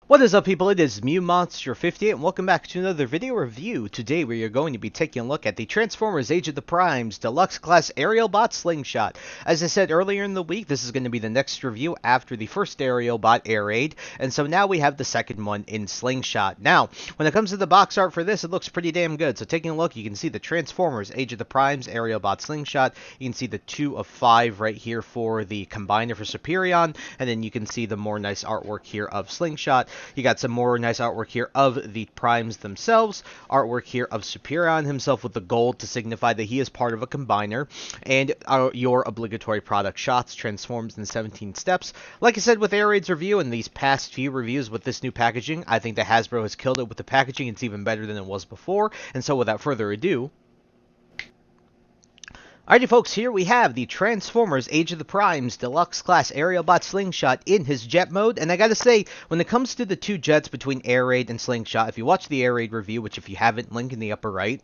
What is up, people? It is Monster58 and welcome back to another video review. Today we are going to be taking a look at the Transformers Age of the Primes Deluxe Class Aerialbot Slingshot. As I said earlier in the week, this is going to be the next review after the first Aerialbot Air Raid, and so now we have the second one in Slingshot. Now, when it comes to the box art for this, it looks pretty damn good. So taking a look, you can see the Transformers Age of the Primes Aerialbot Slingshot. You can see the 2 of 5 right here for the Combiner for Superion, and then you can see the more nice artwork here of Slingshot. You got some more nice artwork here of the Primes themselves, artwork here of Superion himself with the gold to signify that he is part of a combiner, and your obligatory product shots, transforms in 17 steps. Like I said with Air Raid's review and these past few reviews with this new packaging, I think that Hasbro has killed it with the packaging. It's even better than it was before, and so without further ado, alrighty folks, here we have the Transformers Age of the Primes Deluxe Class Aerialbot Slingshot in his jet mode, and I gotta say, when it comes to the two jets between Air Raid and Slingshot, if you watch the Air Raid review, which if you haven't, link in the upper right,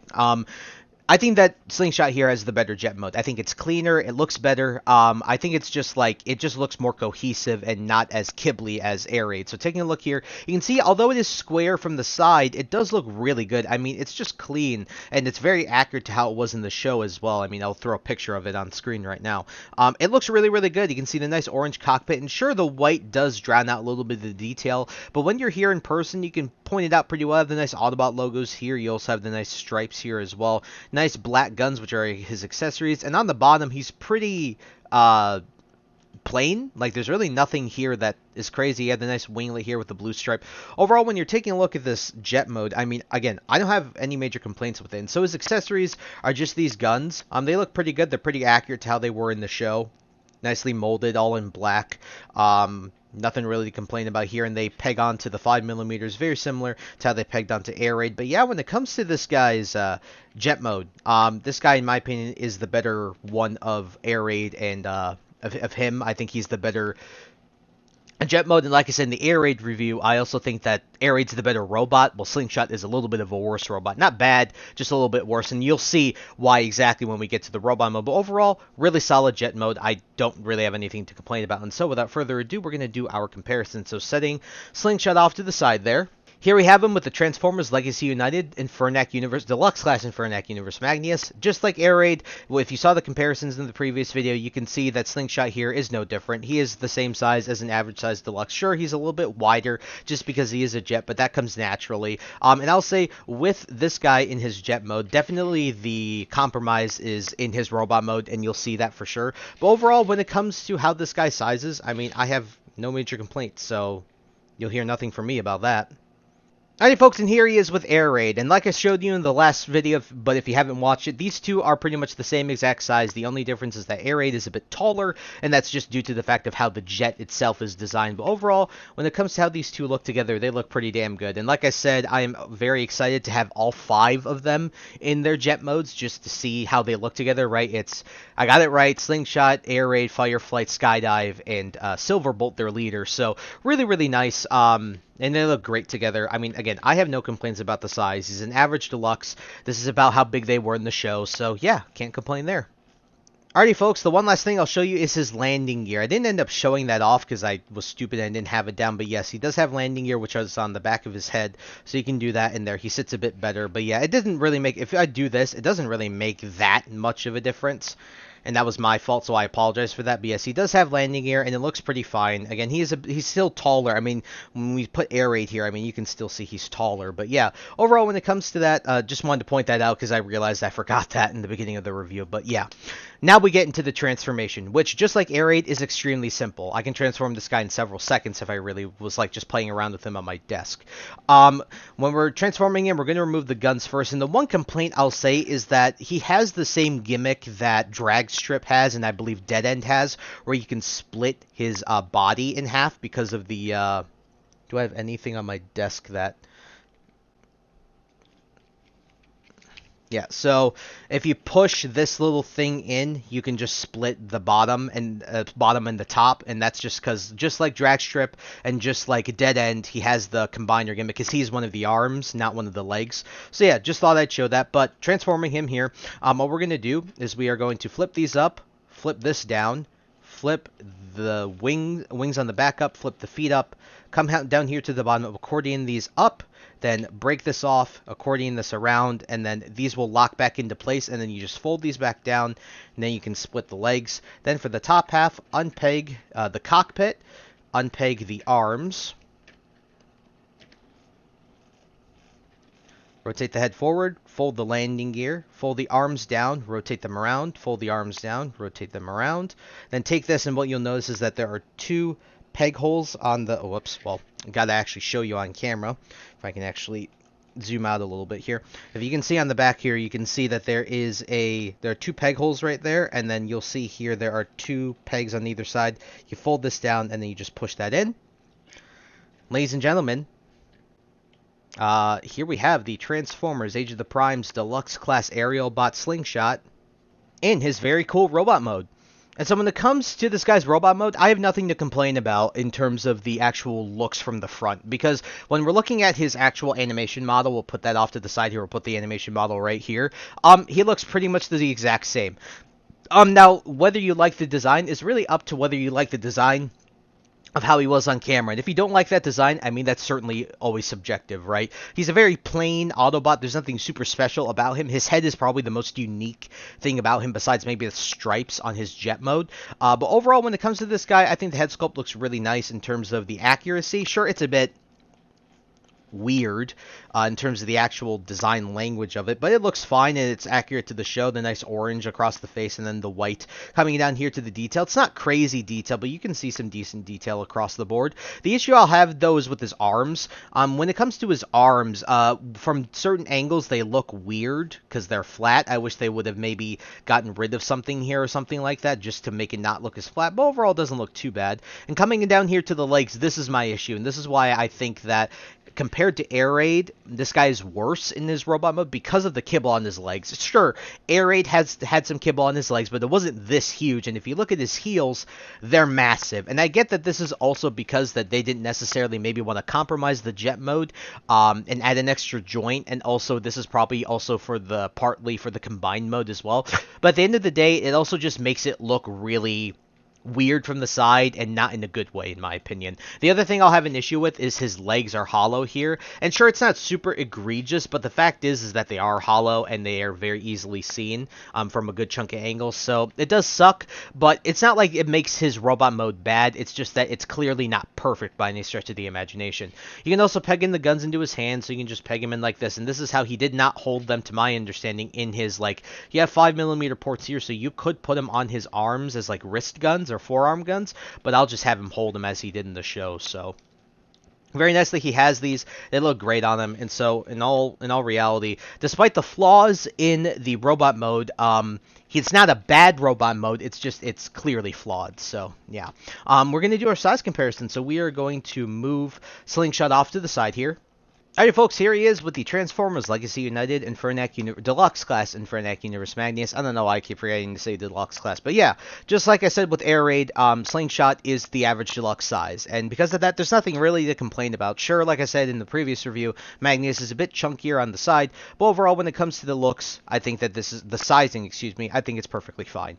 I think that Slingshot here has the better jet mode. I think it's cleaner, it looks better. I think it's just like, it just looks more cohesive and not as kibbly as Air Raid. So taking a look here, you can see, although it is square from the side, it does look really good. I mean, it's just clean, and it's very accurate to how it was in the show as well. I mean, I'll throw a picture of it on screen right now. It looks really, really good. You can see the nice orange cockpit, and sure, the white does drown out a little bit of the detail, but when you're here in person, you can point it out pretty well. The nice Autobot logos here. You also have the nice stripes here as well. Nice black guns, which are his accessories, and on the bottom he's pretty plain. Like, there's really nothing here that is crazy. You have the nice winglet here with the blue stripe. Overall, when you're taking a look at this jet mode, I mean, again, I don't have any major complaints with it. And so his accessories are just these guns. They look pretty good. They're pretty accurate to how they were in the show. Nicely molded, all in black. Nothing really to complain about here, and they peg onto the 5mm, very similar to how they pegged onto Air Raid. But yeah, when it comes to this guy's jet mode, this guy, in my opinion, is the better one of Air Raid and of him. I think he's the better jet mode, and like I said in the Air Raid review, I also think that Air Raid's the better robot, while Slingshot is a little bit of a worse robot. Not bad, just a little bit worse, and you'll see why exactly when we get to the robot mode. But overall, really solid jet mode. I don't really have anything to complain about, and so without further ado, we're going to do our comparison. So setting Slingshot off to the side there. Here we have him with the Transformers Legacy United Infernac Universe, Deluxe Class Infernac Universe Magnus. Just like Air Raid, if you saw the comparisons in the previous video, you can see that Slingshot here is no different. He is the same size as an average size Deluxe. Sure, he's a little bit wider just because he is a jet, but that comes naturally. And I'll say, with this guy in his jet mode, definitely the compromise is in his robot mode, and you'll see that for sure. But overall, when it comes to how this guy sizes, I mean, I have no major complaints, so you'll hear nothing from me about that. Alright folks, and here he is with Air Raid, and like I showed you in the last video, but if you haven't watched it, these two are pretty much the same exact size. The only difference is that Air Raid is a bit taller, and that's just due to the fact of how the jet itself is designed. But overall, when it comes to how these two look together, they look pretty damn good. And like I said, I am very excited to have all 5 of them in their jet modes just to see how they look together, right? I got it right, Slingshot, Air Raid, Fireflight, Skydive, and Silverbolt, their leader. So really, really nice. And they look great together. I mean, again, I have no complaints about the size. He's an average deluxe. This is about how big they were in the show. So, yeah, can't complain there. Alrighty, folks, the one last thing I'll show you is his landing gear. I didn't end up showing that off because I was stupid and didn't have it down. But, yes, he does have landing gear, which is on the back of his head. So you can do that in there. He sits a bit better. But, yeah, it doesn't really make... If I do this, it doesn't really make that much of a difference. And that was my fault, so I apologize for that. But yes, he does have landing gear, and it looks pretty fine. Again, he's still taller. I mean, when we put Air Raid here, I mean, you can still see he's taller. But yeah, overall, when it comes to that, just wanted to point that out because I realized I forgot that in the beginning of the review. But yeah, now we get into the transformation, which, just like Air Raid, is extremely simple. I can transform this guy in several seconds if I really was like just playing around with him on my desk. When we're transforming him, we're going to remove the guns first. And the one complaint I'll say is that he has the same gimmick that Dragstrip has, and I believe Dead End has, where you can split his body in half because of the... do I have anything on my desk that... Yeah, so if you push this little thing in, you can just split the bottom and the top, and that's just because, just like Dragstrip and just like Dead End, he has the combiner gimmick because he's one of the arms, not one of the legs. So yeah, just thought I'd show that. But transforming him here, what we're going to do is we are going to flip these up, flip this down, flip the wings on the back up, flip the feet up, come down here to the bottom, accordion these up, then break this off, accordion this around, and then these will lock back into place, and then you just fold these back down, and then you can split the legs. Then for the top half, unpeg the cockpit, unpeg the arms, rotate the head forward, fold the landing gear, fold the arms down, rotate them around, fold the arms down, rotate them around. Then take this, and what you'll notice is that there are 2 peg holes on the, oh, whoops, well, gotta actually show you on camera, if I can actually zoom out a little bit here. If you can see on the back here, you can see that there are 2 peg holes right there, and then you'll see here there are 2 pegs on either side. You fold this down, and then you just push that in. Ladies and gentlemen, here we have the Transformers Age of the Primes Deluxe Class Aerialbot Slingshot in his very cool robot mode. And so when it comes to this guy's robot mode, I have nothing to complain about in terms of the actual looks from the front. Because when we're looking at his actual animation model, we'll put that off to the side here, we'll put the animation model right here. He looks pretty much the exact same. Now, whether you like the design is really up to whether you like the design of how he was on camera. And if you don't like that design, I mean, that's certainly always subjective, right? He's a very plain Autobot. There's nothing super special about him. His head is probably the most unique thing about him, besides maybe the stripes on his jet mode. But overall, when it comes to this guy, I think the head sculpt looks really nice in terms of the accuracy. Sure, it's a bit weird in terms of the actual design language of it, but it looks fine and it's accurate to the show. The nice orange across the face and then the white coming down here to the detail. It's not crazy detail, but you can see some decent detail across the board. The issue I'll have though is with his arms. When it comes to his arms, from certain angles they look weird because they're flat. I wish they would have maybe gotten rid of something here or something like that just to make it not look as flat, but overall it doesn't look too bad. And coming down here to the legs, this is my issue, and this is why I think that compared to Air Raid, this guy is worse in his robot mode because of the kibble on his legs. Sure, Air Raid had some kibble on his legs, but it wasn't this huge. And if you look at his heels, they're massive. And I get that this is also because that they didn't necessarily maybe want to compromise the jet mode and add an extra joint. And also, this is probably also partly for the combined mode as well. But at the end of the day, it also just makes it look really weird from the side and not in a good way, in my opinion. The other thing I'll have an issue with is his legs are hollow here. And sure, it's not super egregious, but the fact is that they are hollow and they are very easily seen from a good chunk of angles. So it does suck, but it's not like it makes his robot mode bad. It's just that it's clearly not perfect by any stretch of the imagination. You can also peg in the guns into his hands, so you can just peg him in like this. And this is how he did not hold them, to my understanding, in his, like, you have 5mm ports here, so you could put him on his arms as like wrist guns or forearm guns, but I'll just have him hold them as he did in the show. So very nice that he has these. They look great on him. And so in all reality, despite the flaws in the robot mode, it's not a bad robot mode. It's clearly flawed. So yeah, we're gonna do our size comparison. So we are going to move Slingshot off to the side here. Alright folks, here he is with the Transformers Legacy United Infernac Deluxe Class Infernac Universe Magnus. I don't know why I keep forgetting to say Deluxe Class, but yeah, just like I said with Air Raid, Slingshot is the average Deluxe size, and because of that, there's nothing really to complain about. Sure, like I said in the previous review, Magnus is a bit chunkier on the side, but overall, when it comes to the looks, I think that this is the sizing, I think it's perfectly fine.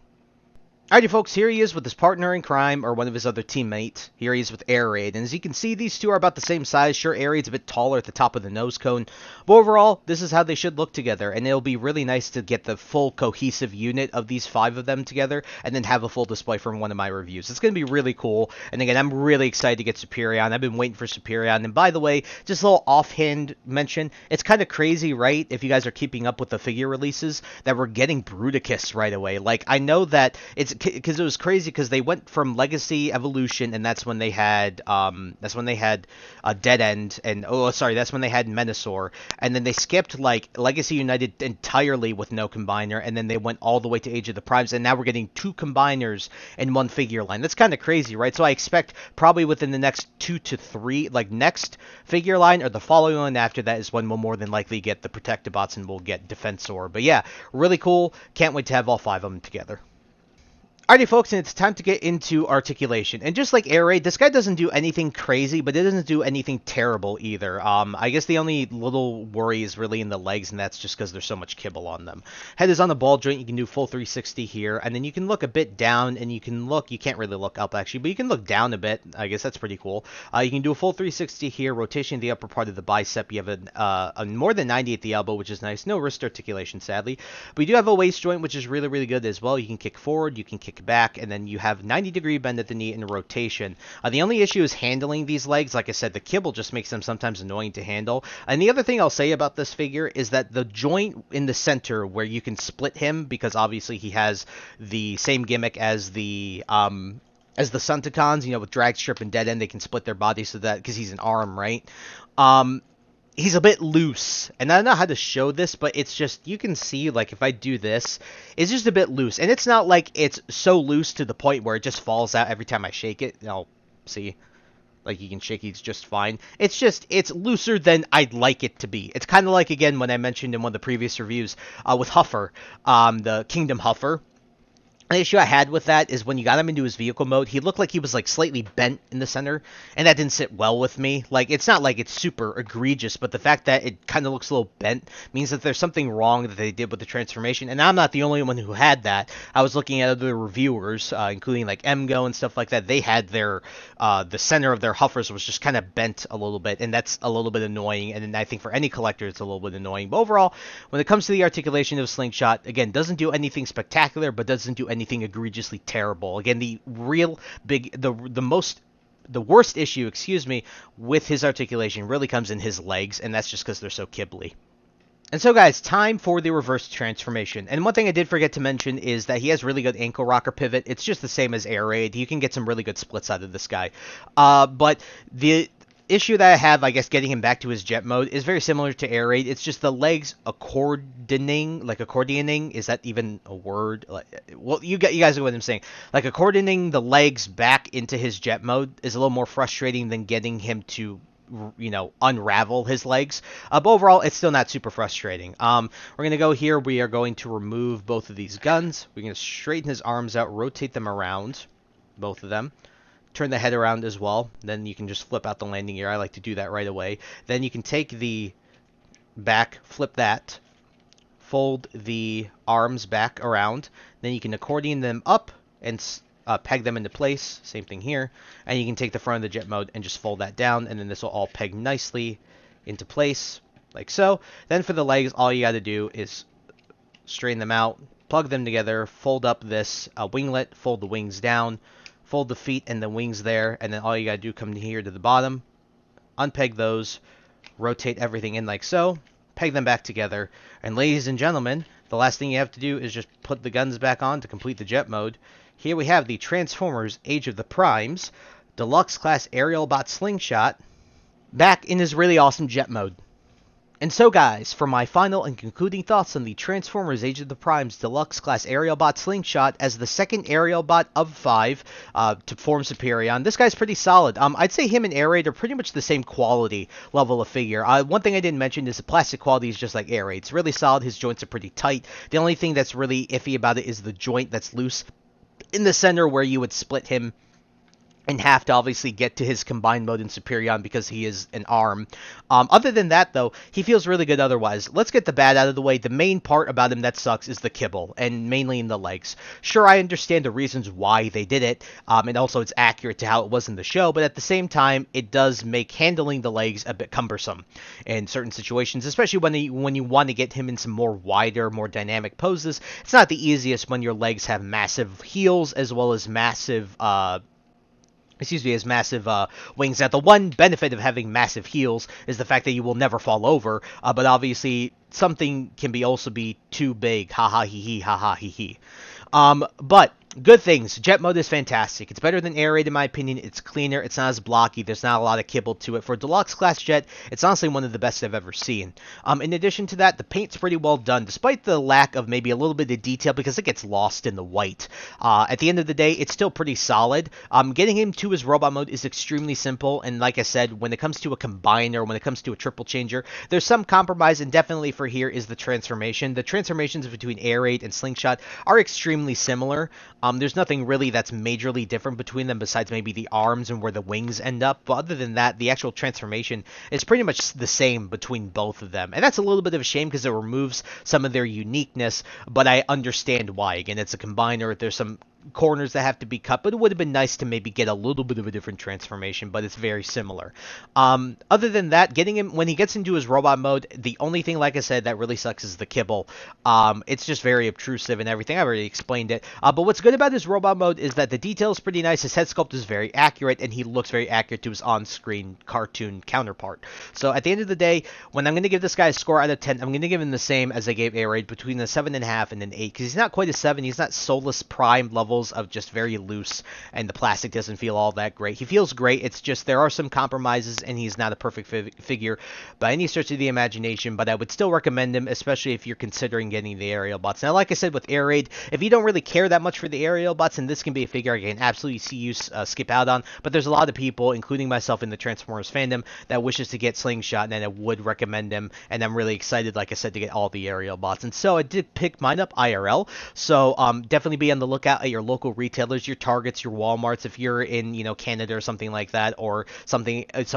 Alrighty folks, here he is with his partner in crime, or one of his other teammates. Here he is with Air Raid, and as you can see, these two are about the same size. Sure, Air Raid's a bit taller at the top of the nose cone, but overall, this is how they should look together, and it'll be really nice to get the full cohesive unit of these 5 of them together, and then have a full display from one of my reviews. It's going to be really cool, and again, I'm really excited to get Superion. I've been waiting for Superion, and by the way, just a little offhand mention, it's kind of crazy, right, if you guys are keeping up with the figure releases, that we're getting Bruticus right away. Like, I know that it's because it was crazy because they went from Legacy Evolution, and that's when they had Dead End, and that's when they had Menasor, and then they skipped like Legacy United entirely with no combiner, and then they went all the way to Age of the Primes, and now we're getting 2 combiners in one figure line. That's kind of crazy, right? So I expect probably within the next 2 to 3, like next figure line or the following one after that is when we'll more than likely get the Protectobots and we'll get Defensor. But yeah, really cool. Can't wait to have all 5 of them together. Alrighty, folks, and it's time to get into articulation. And just like Air Raid, this guy doesn't do anything crazy, but it doesn't do anything terrible either. I guess the only little worry is really in the legs, and that's just because there's so much kibble on them. Head is on the ball joint. You can do full 360 here, and then you can look a bit down, and you can look. You can't really look up actually, but you can look down a bit. I guess that's pretty cool. You can do a full 360 here, rotation in the upper part of the bicep. You have a more than 90 at the elbow, which is nice. No wrist articulation, sadly, but you do have a waist joint, which is really, really good as well. You can kick forward, you can kick back, and then you have 90-degree bend at the knee and rotation. The only issue is handling these legs. Like I said, the kibble just makes them sometimes annoying to handle. And the other thing I'll say about this figure is that the joint in the center where you can split him, because obviously he has the same gimmick as the Sunticons, you know, with drag strip and dead end, they can split their body so that, because he's an arm, right? He's a bit loose, and I don't know how to show this, but it's just, you can see, like, if I do this, it's just a bit loose, and it's not like it's so loose to the point where it just falls out every time I shake it. I'll see, like, you can shake it just fine. It's just, it's looser than I'd like it to be. It's kind of like, again, when I mentioned in one of the previous reviews, with Huffer, the Kingdom Huffer. The issue I had with that is when you got him into his vehicle mode, he looked like he was like slightly bent in the center, and that didn't sit well with me. Like, it's not like it's super egregious, but the fact that it kind of looks a little bent means that there's something wrong that they did with the transformation, and I'm not the only one who had that. I was looking at other reviewers, including like MGO and stuff like that. They had their, the center of their Huffers was just kind of bent a little bit, and that's a little bit annoying, and I think for any collector it's a little bit annoying. But overall, when it comes to the articulation of Slingshot, again, doesn't do anything spectacular, but doesn't do anything egregiously terrible. Again, the worst issue, excuse me, with his articulation really comes in his legs, and that's just because they're so kibbly. And so, guys, time for the reverse transformation. And one thing I did forget to mention is that he has really good ankle rocker pivot. It's just the same as Air Raid. You can get some really good splits out of this guy. But the issue that I have, I guess, getting him back to his jet mode is very similar to Air Raid. It's just the legs accordioning. Is that even a word? Well, you guys know what I'm saying. Like, accordioning the legs back into his jet mode is a little more frustrating than getting him to, you know, unravel his legs. But overall, it's still not super frustrating. We're going to go here. We are going to remove both of these guns. We're going to straighten his arms out, rotate them around, both of them. Turn the head around as well. Then you can just flip out the landing gear. I like to do that right away. Then you can take the back, flip that, fold the arms back around. Then you can accordion them up and peg them into place. Same thing here. And you can take the front of the jet mode and just fold that down. And then this will all peg nicely into place, like so. Then for the legs, all you got to do is straighten them out, plug them together, fold up this winglet, fold the wings down, fold the feet and the wings there, and then all you gotta do, come here to the bottom, unpeg those, rotate everything in like so, peg them back together, and ladies and gentlemen, the last thing you have to do is just put the guns back on to complete the jet mode. Here we have the Transformers Age of the Primes Deluxe Class Aerialbot Slingshot back in his really awesome jet mode. And so, guys, for my final and concluding thoughts on the Transformers Age of the Primes Deluxe Class Aerialbot Slingshot as the second Aerialbot of 5 to form Superion, this guy's pretty solid. I'd say him and Air Raid are pretty much the same quality level of figure. One thing I didn't mention is the plastic quality is just like Air Raid. It's really solid. His joints are pretty tight. The only thing that's really iffy about it is the joint that's loose in the center where you would split him and have to obviously get to his combined mode in Superion because he is an arm. Other than that, though, he feels really good otherwise. Let's get the bad out of the way. The main part about him that sucks is the kibble, and mainly in the legs. Sure, I understand the reasons why they did it, and also it's accurate to how it was in the show, but at the same time, it does make handling the legs a bit cumbersome in certain situations, especially when you want to get him in some more wider, more dynamic poses. It's not the easiest when your legs have massive heels as well as massive wings. Now, the one benefit of having massive heels is the fact that you will never fall over, but obviously something can also be too big. Ha ha hee hee, ha ha hee hee. But good things. Jet mode is fantastic. It's better than Air Raid in my opinion. It's cleaner. It's not as blocky. There's not a lot of kibble to it. For a deluxe class jet, it's honestly one of the best I've ever seen. In addition to that, the paint's pretty well done, despite the lack of maybe a little bit of detail because it gets lost in the white. At the end of the day, it's still pretty solid. Getting him to his robot mode is extremely simple, and like I said, when it comes to a combiner, when it comes to a triple changer, there's some compromise, and definitely for here is the transformation. The transformations between Air Raid and Slingshot are extremely similar. There's nothing really that's majorly different between them besides maybe the arms and where the wings end up. But other than that, the actual transformation is pretty much the same between both of them. And that's a little bit of a shame because it removes some of their uniqueness, but I understand why. Again, it's a combiner. There's some corners that have to be cut, but it would have been nice to maybe get a little bit of a different transformation, but it's very similar. Other than that, getting him when he gets into his robot mode, the only thing, like I said, that really sucks is the kibble. It's just very obtrusive and everything. I already explained it. But what's good about his robot mode is that the detail is pretty nice. His head sculpt is very accurate, and he looks very accurate to his on-screen cartoon counterpart. So at the end of the day, when I'm going to give this guy a score out of 10, I'm going to give him the same as I gave Air between a 7.5 and an 8, because he's not quite a 7. He's not Soulless Prime level of just very loose, and the plastic doesn't feel all that great. He feels great. It's just there are some compromises, and he's not a perfect figure by any stretch of the imagination, but I would still recommend him, especially if you're considering getting the Aerialbots. Now, like I said with Air Raid, if you don't really care that much for the Aerialbots, and this can be a figure I can absolutely see you skip out on, but there's a lot of people, including myself in the Transformers fandom, that wishes to get Slingshot, and I would recommend him, and I'm really excited, like I said, to get all the Aerialbots. And so I did pick mine up IRL, so definitely be on the lookout at your local retailers, your Targets, your Walmarts, if you're in, Canada or something like that, or some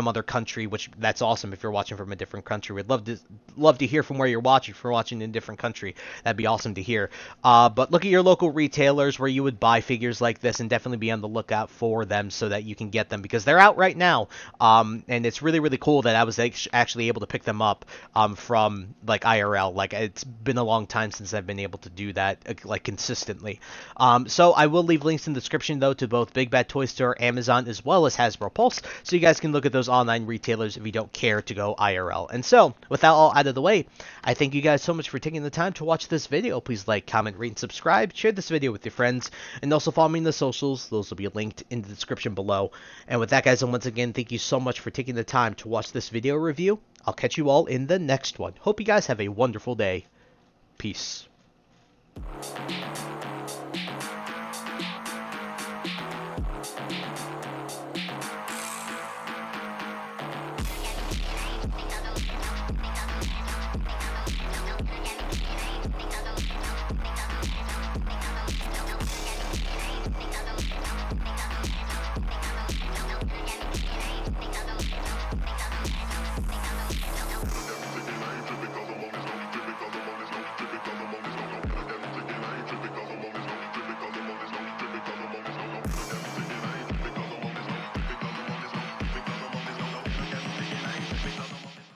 other country, which that's awesome if you're watching from a different country. We'd love to hear from where you're watching. If you're watching in a different country, that'd be awesome to hear. But look at your local retailers where you would buy figures like this, and definitely be on the lookout for them so that you can get them, because they're out right now. And it's really, really cool that I was actually able to pick them up from like IRL. Like, it's been a long time since I've been able to do that like consistently. So I will leave links in the description, though, to both Big Bad Toy Store, Amazon, as well as Hasbro Pulse, so you guys can look at those online retailers if you don't care to go IRL. And so, with that all out of the way, I thank you guys so much for taking the time to watch this video. Please like, comment, rate, and subscribe. Share this video with your friends, and also follow me in the socials. Those will be linked in the description below. And with that, guys, and once again, thank you so much for taking the time to watch this video review. I'll catch you all in the next one. Hope you guys have a wonderful day. Peace.